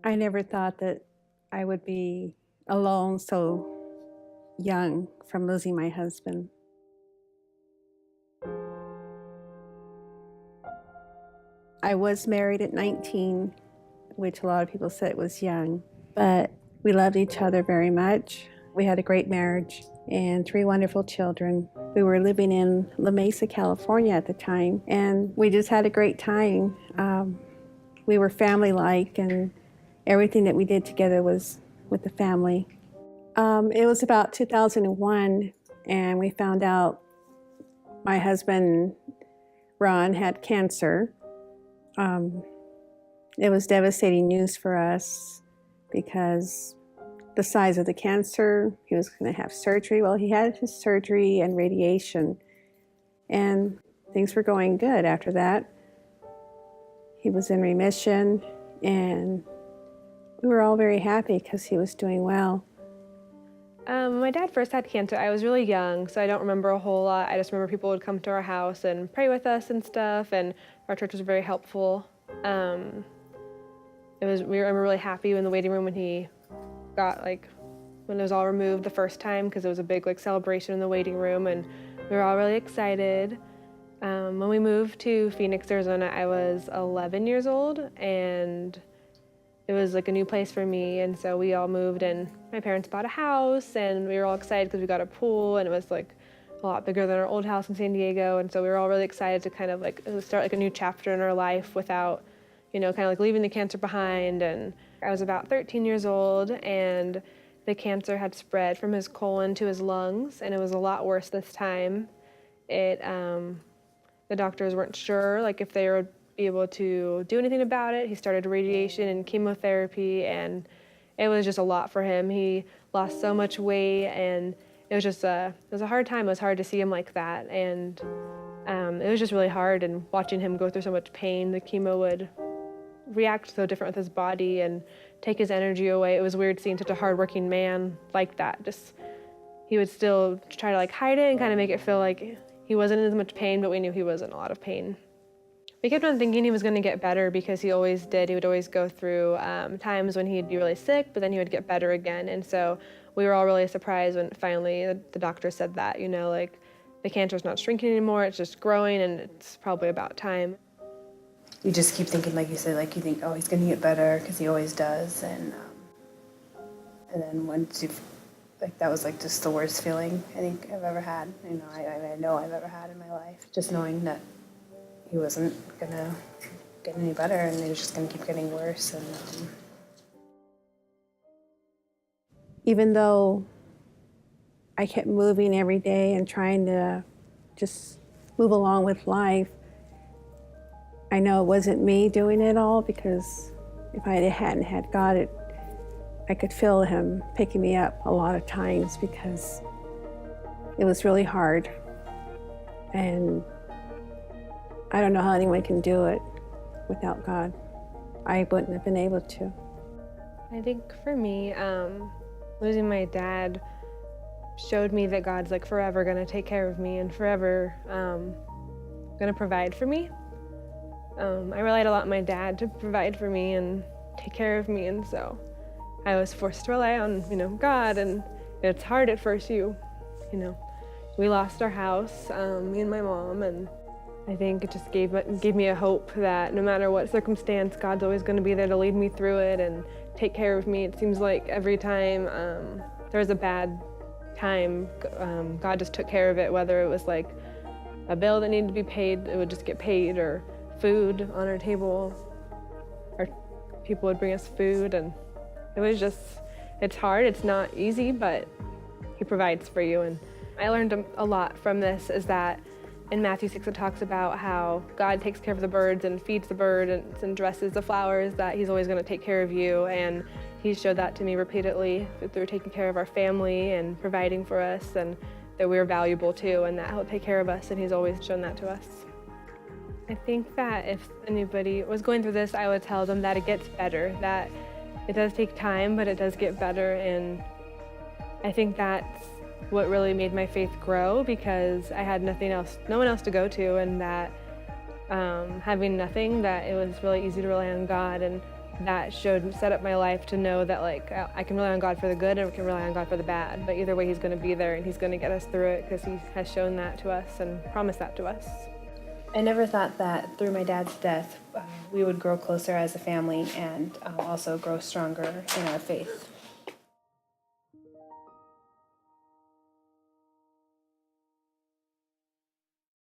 I never thought that I would be alone so young from losing my husband. I was married at 19, which a lot of people said was young, but we loved each other very much. We had a great marriage and 3 wonderful children. We were living in La Mesa, California at the time, and we just had a great time. We were family-like, and everything that we did together was with the family. It was about 2001, and we found out my husband, Ron, had cancer. It was devastating news for us because the size of the cancer, he was going to have surgery. Well, he had his surgery and radiation, and things were going good after that. He was in remission, and we were all very happy because he was doing well. My dad first had cancer. I was really young, so I don't remember a whole lot. I just remember people would come to our house and pray with us and stuff, and our church was very helpful. We were really happy in the waiting room when he got, when it was all removed the first time, because it was a big, celebration in the waiting room, and we were all really excited. When we moved to Phoenix, Arizona, I was 11 years old, and it was a new place for me, and so we all moved, and my parents bought a house, and we were all excited because we got a pool, and it was a lot bigger than our old house in San Diego, and so we were all really excited to kind of start a new chapter in our life without, leaving the cancer behind. And I was about 13 years old, and the cancer had spread from his colon to his lungs, and it was a lot worse this time. The doctors weren't sure if they would be able to do anything about it. He started radiation and chemotherapy, and it was just a lot for him. He lost so much weight, and it was a hard time. It was hard to see him like that, and it was just really hard. And watching him go through so much pain, the chemo would react so different with his body and take his energy away. It was weird seeing such a hardworking man like that. He would still try to hide it and kind of make it feel like he wasn't in as much pain, but we knew he was in a lot of pain. We kept on thinking he was going to get better because he always did. He would always go through times when he'd be really sick, but then he would get better again. And so we were all really surprised when finally the doctor said that, the cancer's not shrinking anymore, it's just growing, and it's probably about time. You just keep thinking, like you said, you think, oh, he's going to get better because he always does. And then once you've, that was just the worst feeling I think I've ever had. I know I've ever had in my life. Just knowing that he wasn't gonna get any better, and it was just gonna keep getting worse. And Even though I kept moving every day and trying to just move along with life, I know it wasn't me doing it all, because if I hadn't had God, I could feel him picking me up a lot of times, because it was really hard. And I don't know how anyone can do it without God. I wouldn't have been able to. I think for me, losing my dad showed me that God's forever gonna take care of me and forever gonna provide for me. I relied a lot on my dad to provide for me and take care of me, and so I was forced to rely on, God, and it's hard at first. We lost our house, me and my mom, and I think it just gave me a hope that no matter what circumstance, God's always going to be there to lead me through it and take care of me. It seems like every time there was a bad time, God just took care of it, whether it was a bill that needed to be paid, it would just get paid, or food on our table, or people would bring us food, and it's hard, it's not easy, but he provides for you. And I learned a lot from this, is that in Matthew 6 it talks about how God takes care of the birds and feeds the birds and dresses the flowers, that he's always going to take care of you, and he showed that to me repeatedly through taking care of our family and providing for us, and that we're valuable too, and that he'll take care of us, and he's always shown that to us. I think that if anybody was going through this, I would tell them that it gets better, that it does take time, but it does get better. And I think that's what really made my faith grow, because I had no one else to go to, and that having nothing, that it was really easy to rely on God. And that set up my life to know that like I can rely on God for the good and I can rely on God for the bad. But either way, He's going to be there and He's going to get us through it because He has shown that to us and promised that to us. I never thought that through my dad's death, we would grow closer as a family and also grow stronger in our faith.